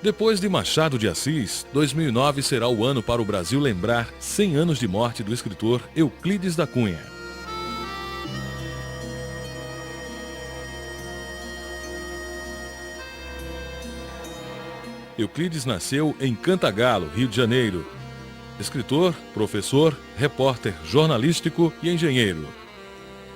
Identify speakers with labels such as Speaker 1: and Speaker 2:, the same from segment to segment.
Speaker 1: Depois de Machado de Assis, 2009 será o ano para o Brasil lembrar 100 anos de morte do escritor Euclides da Cunha. Euclides nasceu em Cantagalo, Rio de Janeiro. Escritor, professor, repórter jornalístico e engenheiro.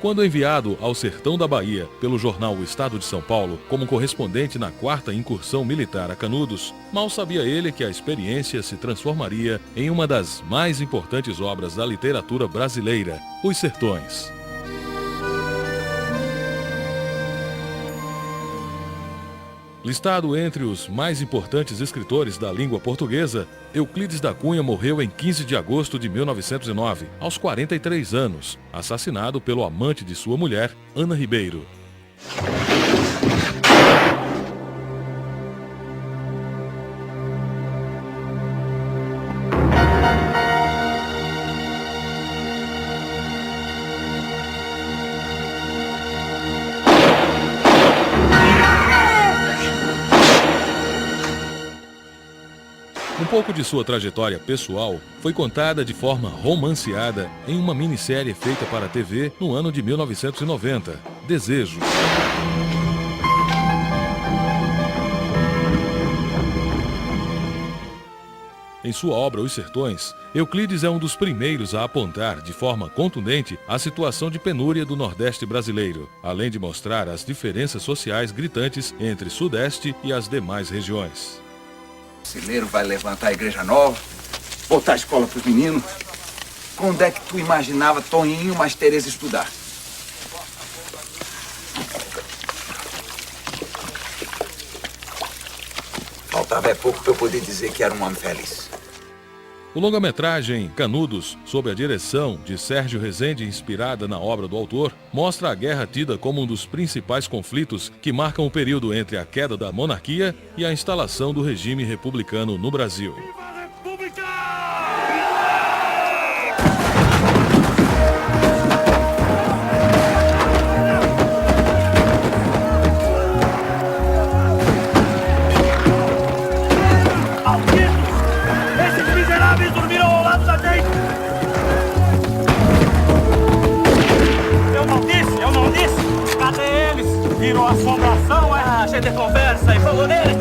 Speaker 1: Quando enviado ao sertão da Bahia pelo jornal O Estado de São Paulo como correspondente na 4ª incursão militar a Canudos, mal sabia ele que a experiência se transformaria em uma das mais importantes obras da literatura brasileira, Os Sertões. Listado entre os mais importantes escritores da língua portuguesa, Euclides da Cunha morreu em 15 de agosto de 1909, aos 43 anos, assassinado pelo amante de sua mulher, Ana Ribeiro. Um pouco de sua trajetória pessoal foi contada de forma romanceada em uma minissérie feita para a TV no ano de 1990, Desejo. Em sua obra Os Sertões, Euclides é um dos primeiros a apontar de forma contundente a situação de penúria do Nordeste brasileiro, além de mostrar as diferenças sociais gritantes entre Sudeste e as demais regiões.
Speaker 2: O celeiro vai levantar a igreja nova, botar a escola para os meninos. Quando é que tu imaginava Toninho mais Tereza estudar? Faltava pouco para eu poder dizer que era um homem feliz.
Speaker 1: O longa-metragem Canudos, sob a direção de Sérgio Rezende, inspirada na obra do autor, mostra a guerra tida como um dos principais conflitos que marcam o período entre a queda da monarquia e a instalação do regime republicano no Brasil.
Speaker 3: Virou assombração, a gente conversa e falou nele.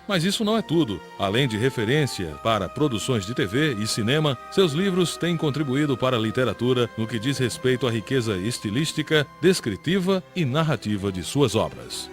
Speaker 1: Mas isso não é tudo. Além de referência para produções de TV e cinema, seus livros têm contribuído para a literatura no que diz respeito à riqueza estilística, descritiva e narrativa de suas obras.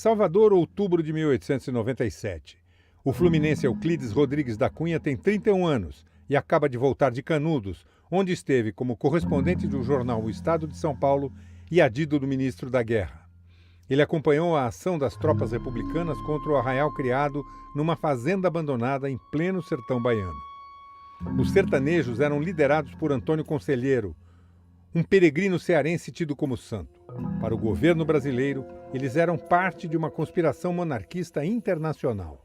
Speaker 4: Salvador, outubro de 1897. O fluminense Euclides Rodrigues da Cunha tem 31 anos e acaba de voltar de Canudos, onde esteve como correspondente do jornal O Estado de São Paulo e adido do ministro da Guerra. Ele acompanhou a ação das tropas republicanas contra o arraial criado numa fazenda abandonada em pleno sertão baiano. Os sertanejos eram liderados por Antônio Conselheiro, um peregrino cearense tido como santo. Para o governo brasileiro, eles eram parte de uma conspiração monarquista internacional.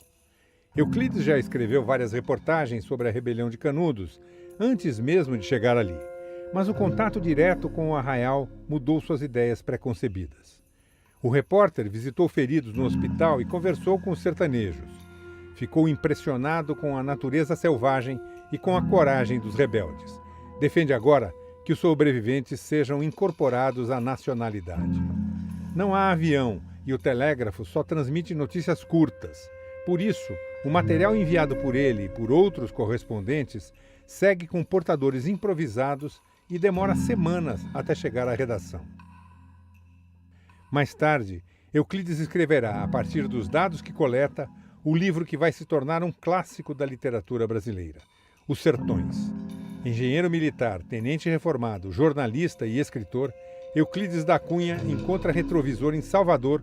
Speaker 4: Euclides já escreveu várias reportagens sobre a rebelião de Canudos, antes mesmo de chegar ali. Mas o contato direto com o arraial mudou suas ideias preconcebidas. O repórter visitou feridos no hospital e conversou com os sertanejos. Ficou impressionado com a natureza selvagem e com a coragem dos rebeldes. Defende agora que os sobreviventes sejam incorporados à nacionalidade. Não há avião e o telégrafo só transmite notícias curtas. Por isso, o material enviado por ele e por outros correspondentes segue com portadores improvisados e demora semanas até chegar à redação. Mais tarde, Euclides escreverá, a partir dos dados que coleta, o livro que vai se tornar um clássico da literatura brasileira, Os Sertões. Engenheiro militar, tenente reformado, jornalista e escritor, Euclides da Cunha encontra retrovisor em Salvador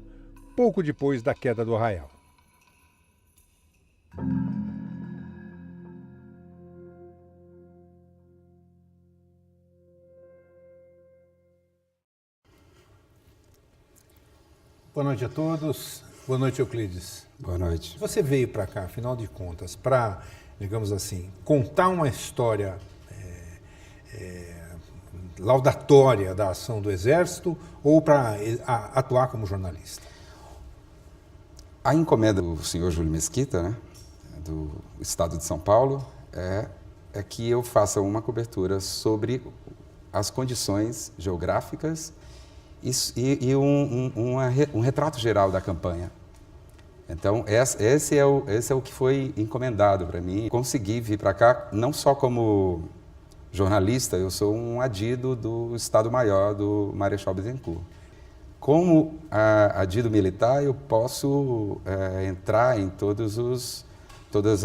Speaker 4: pouco depois da queda do Arraial. Boa noite a todos. Boa noite, Euclides.
Speaker 5: Boa noite.
Speaker 4: Você veio para cá, afinal de contas, para, digamos assim, contar uma história laudatória da ação do Exército ou para atuar como jornalista?
Speaker 5: A encomenda do senhor Júlio Mesquita, né, do Estado de São Paulo, é que eu faça uma cobertura sobre as condições geográficas e um retrato geral da campanha. Então, esse é o que foi encomendado para mim. Consegui vir para cá não só como jornalista, eu sou um adido do Estado-Maior do Marechal Bittencourt. Como adido militar, eu posso entrar em todas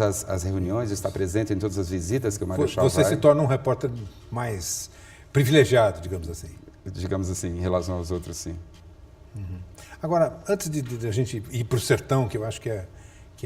Speaker 5: as reuniões, estar presente em todas as visitas que o Marechal
Speaker 4: Você
Speaker 5: vai.
Speaker 4: se torna um repórter mais privilegiado, digamos assim.
Speaker 5: Digamos assim, em relação aos outros, sim.
Speaker 4: Uhum. Agora, antes de a gente ir para o sertão, que eu acho que é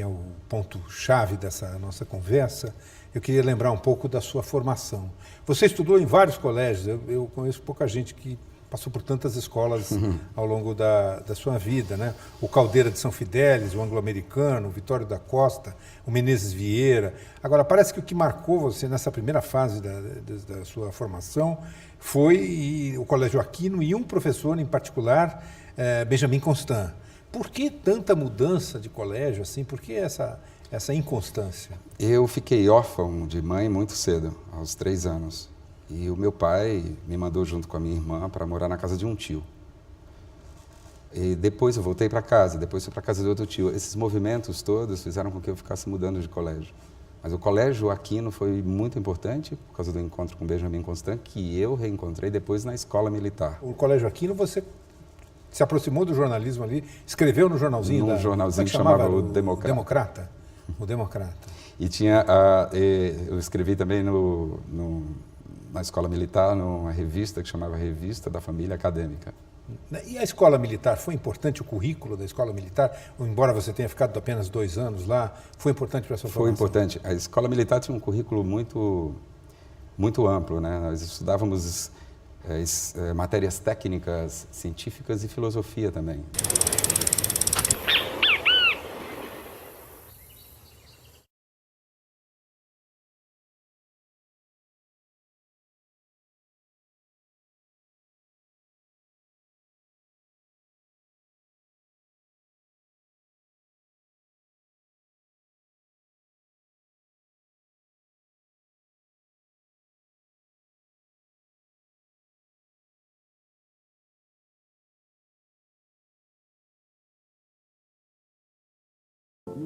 Speaker 4: o ponto-chave dessa nossa conversa, eu queria lembrar um pouco da sua formação. Você estudou em vários colégios, eu conheço pouca gente que passou por tantas escolas ao longo da sua vida, né? O Caldeira de São Fidélis, o Anglo-Americano, o Vitório da Costa, o Menezes Vieira. Agora, parece que o que marcou você nessa primeira fase da sua formação foi o Colégio Aquino e um professor em particular, Benjamin Constant. Por que tanta mudança de colégio assim? Por que essa inconstância?
Speaker 5: Eu fiquei órfão de mãe muito cedo, aos 3 anos. E o meu pai me mandou junto com a minha irmã para morar na casa de um tio. E depois eu voltei para casa, depois fui para a casa de outro tio. Esses movimentos todos fizeram com que eu ficasse mudando de colégio. Mas o Colégio Aquino foi muito importante por causa do encontro com Benjamin Constant, que eu reencontrei depois na escola militar.
Speaker 4: O Colégio Aquino, você se aproximou do jornalismo ali, escreveu no jornalzinho?
Speaker 5: Num jornalzinho
Speaker 4: que
Speaker 5: chamava o
Speaker 4: Democrata.
Speaker 5: Democrata.
Speaker 4: O Democrata.
Speaker 5: E eu escrevi também na escola militar, numa revista que chamava Revista da Família Acadêmica.
Speaker 4: E a escola militar, foi importante o currículo da escola militar? Embora você tenha ficado apenas 2 anos lá, foi importante para a sua formação?
Speaker 5: Foi importante. A escola militar tinha um currículo muito, muito amplo, né? Nós estudávamos matérias técnicas, científicas e filosofia também.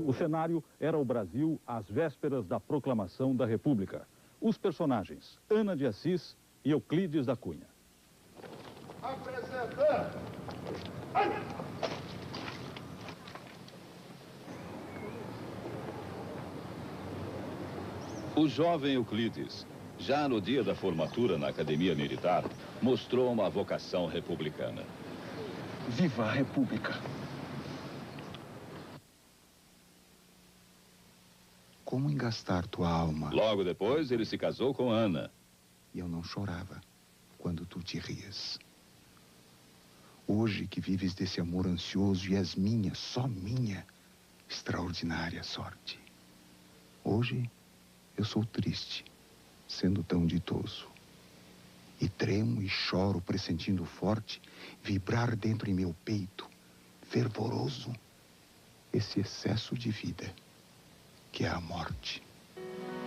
Speaker 6: O cenário era o Brasil às vésperas da proclamação da República. Os personagens, Ana de Assis e Euclides da Cunha.
Speaker 7: Apresentando!
Speaker 8: O jovem Euclides, já no dia da formatura na Academia Militar, mostrou uma vocação republicana.
Speaker 7: Viva a República! Como engastar tua alma?
Speaker 8: Logo depois, ele se casou com Ana.
Speaker 7: E eu não chorava quando tu te rias. Hoje que vives desse amor ansioso e és minha, só minha, extraordinária sorte. Hoje eu sou triste, sendo tão ditoso. E tremo e choro, pressentindo forte, vibrar dentro em meu peito, fervoroso, esse excesso de vida, que é a morte.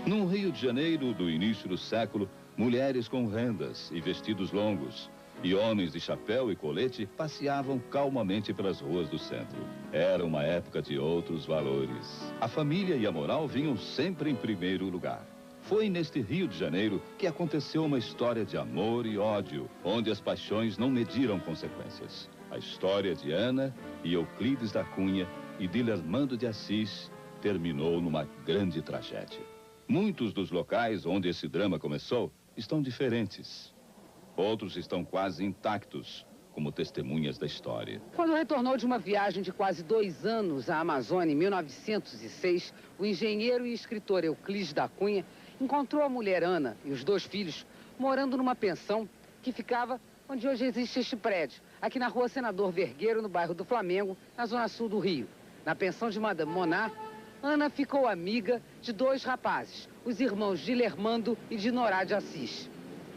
Speaker 8: No Rio de Janeiro do início do século, mulheres com rendas e vestidos longos e homens de chapéu e colete passeavam calmamente pelas ruas do centro. Era uma época de outros valores. A família e a moral vinham sempre em primeiro lugar. Foi neste Rio de Janeiro que aconteceu uma história de amor e ódio, onde as paixões não mediram consequências. A história de Ana e Euclides da Cunha e de Lermando de Assis terminou numa grande tragédia. Muitos dos locais onde esse drama começou estão diferentes. Outros estão quase intactos, como testemunhas da história.
Speaker 9: Quando retornou de uma viagem de quase 2 anos à Amazônia, em 1906, o engenheiro e escritor Euclides da Cunha encontrou a mulher Ana e os 2 filhos morando numa pensão que ficava onde hoje existe este prédio, aqui na rua Senador Vergueiro, no bairro do Flamengo, na zona sul do Rio. Na pensão de Madame Monar, Ana ficou amiga de 2 rapazes, os irmãos Dilermando e Dinorá de Assis.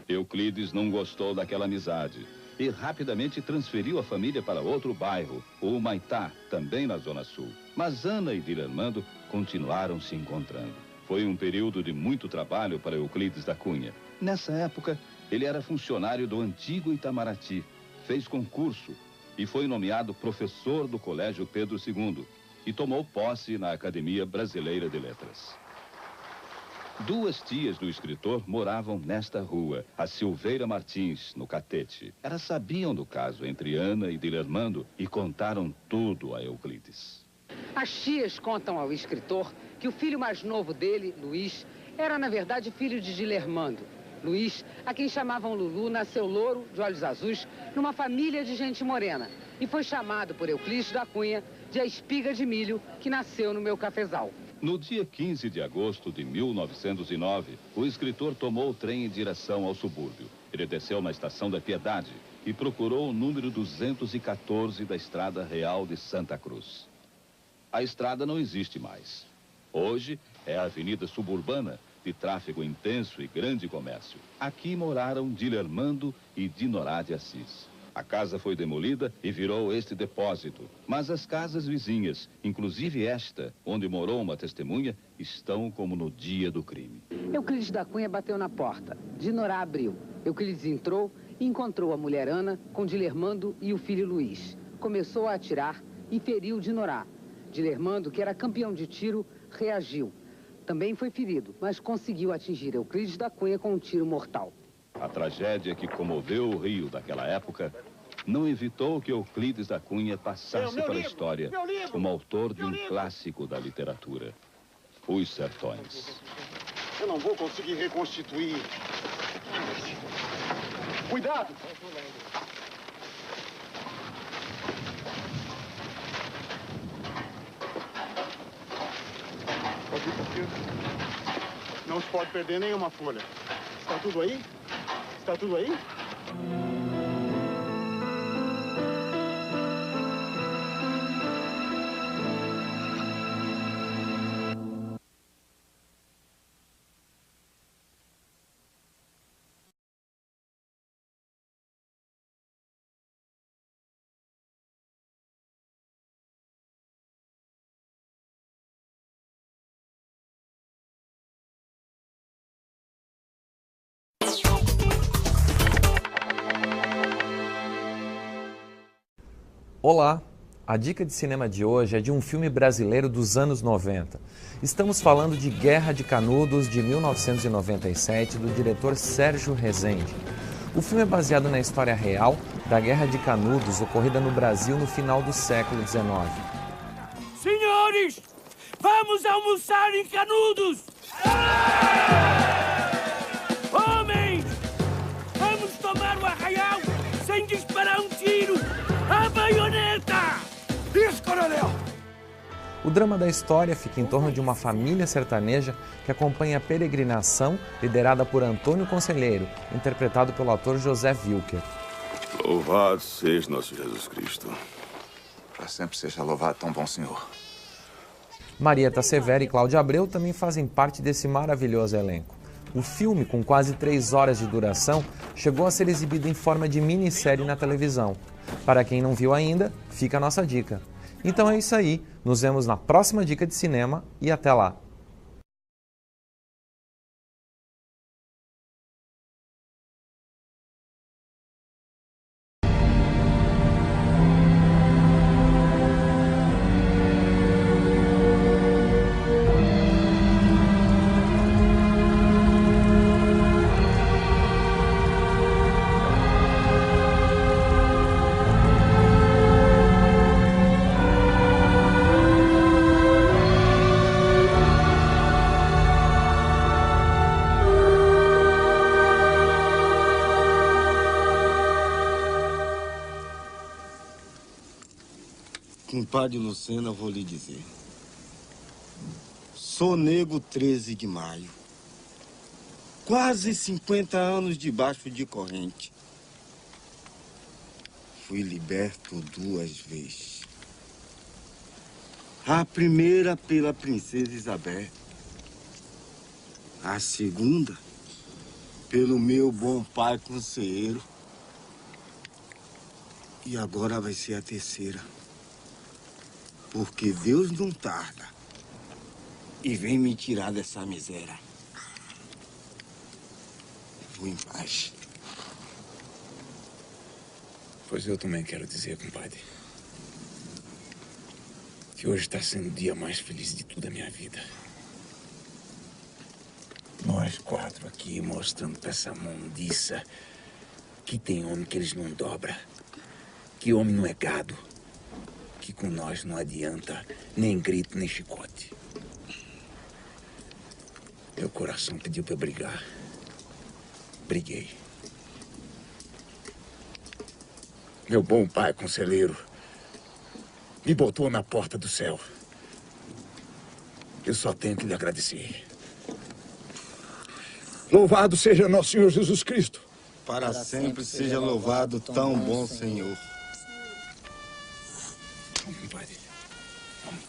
Speaker 8: Euclides não gostou daquela amizade e rapidamente transferiu a família para outro bairro, o Humaitá, também na Zona Sul. Mas Ana e Dilermando continuaram se encontrando. Foi um período de muito trabalho para Euclides da Cunha. Nessa época, ele era funcionário do antigo Itamaraty, fez concurso e foi nomeado professor do Colégio Pedro II e tomou posse na Academia Brasileira de Letras. 2 tias do escritor moravam nesta rua, a Silveira Martins, no Catete. Elas sabiam do caso entre Ana e Dilermando e contaram tudo a Euclides.
Speaker 9: As tias contam ao escritor que o filho mais novo dele, Luiz, era na verdade filho de Dilermando. Luiz, a quem chamavam Lulu, nasceu louro, de olhos azuis, numa família de gente morena e foi chamado por Euclides da Cunha de a espiga de milho que nasceu no meu cafezal.
Speaker 8: No dia 15 de agosto de 1909, o escritor tomou o trem em direção ao subúrbio. Ele desceu na Estação da Piedade e procurou o número 214 da Estrada Real de Santa Cruz. A estrada não existe mais. Hoje é a avenida suburbana de tráfego intenso e grande comércio. Aqui moraram Dilermando e Dinorá de Assis. A casa foi demolida e virou este depósito. Mas as casas vizinhas, inclusive esta, onde morou uma testemunha, estão como no dia do crime.
Speaker 9: Euclides da Cunha bateu na porta. Dinorá abriu. Euclides entrou e encontrou a mulher Ana com Dilermando e o filho Luiz. Começou a atirar e feriu Dinorá. Dilermando, que era campeão de tiro, reagiu. Também foi ferido, mas conseguiu atingir Euclides da Cunha com um tiro mortal.
Speaker 8: A tragédia que comoveu o Rio daquela época não evitou que Euclides da Cunha passasse para a história como autor de um clássico da literatura, Os Sertões.
Speaker 10: Eu não vou conseguir reconstituir. Cuidado! Não se pode perder nenhuma folha. Está tudo aí? Está tudo aí?
Speaker 11: Olá! A dica de cinema de hoje é de um filme brasileiro dos anos 90. Estamos falando de Guerra de Canudos, de 1997, do diretor Sérgio Rezende. O filme é baseado na história real da Guerra de Canudos, ocorrida no Brasil no final do século XIX.
Speaker 3: Senhores, vamos almoçar em Canudos! Homens, vamos tomar o arraial sem disparar um tiro! A baioneta! Isso, coronel!
Speaker 11: O drama da história fica em torno de uma família sertaneja que acompanha a peregrinação liderada por Antônio Conselheiro, interpretado pelo ator José Wilker.
Speaker 12: Louvado seja nosso Jesus Cristo.
Speaker 2: Para sempre seja louvado, tão bom senhor.
Speaker 11: Marieta Severo e Cláudia Abreu também fazem parte desse maravilhoso elenco. O filme, com quase 3 horas de duração, chegou a ser exibido em forma de minissérie na televisão. Para quem não viu ainda, fica a nossa dica. Então é isso aí, nos vemos na próxima dica de cinema e até lá!
Speaker 10: Compadre Lucena, eu vou lhe dizer. Sou nego 13 de maio. Quase 50 anos debaixo de corrente. Fui liberto 2 vezes. A primeira pela princesa Isabel. A segunda pelo meu bom pai conselheiro. E agora vai ser a terceira. Porque Deus não tarda. E vem me tirar dessa miséria. Vou em paz.
Speaker 13: Pois eu também quero dizer, compadre, que hoje está sendo o dia mais feliz de toda a minha vida. Nós 4 aqui mostrando pra essa mundiça que tem homem que eles não dobram, que homem não é gado, que com nós não adianta nem grito nem chicote. Meu coração pediu pra brigar. Briguei. Meu bom pai conselheiro me botou na porta do céu. Eu só tenho que lhe agradecer. Louvado seja nosso Senhor Jesus Cristo.
Speaker 10: Para sempre seja louvado tão bom Senhor.
Speaker 13: Vamos, compadre. Vamos.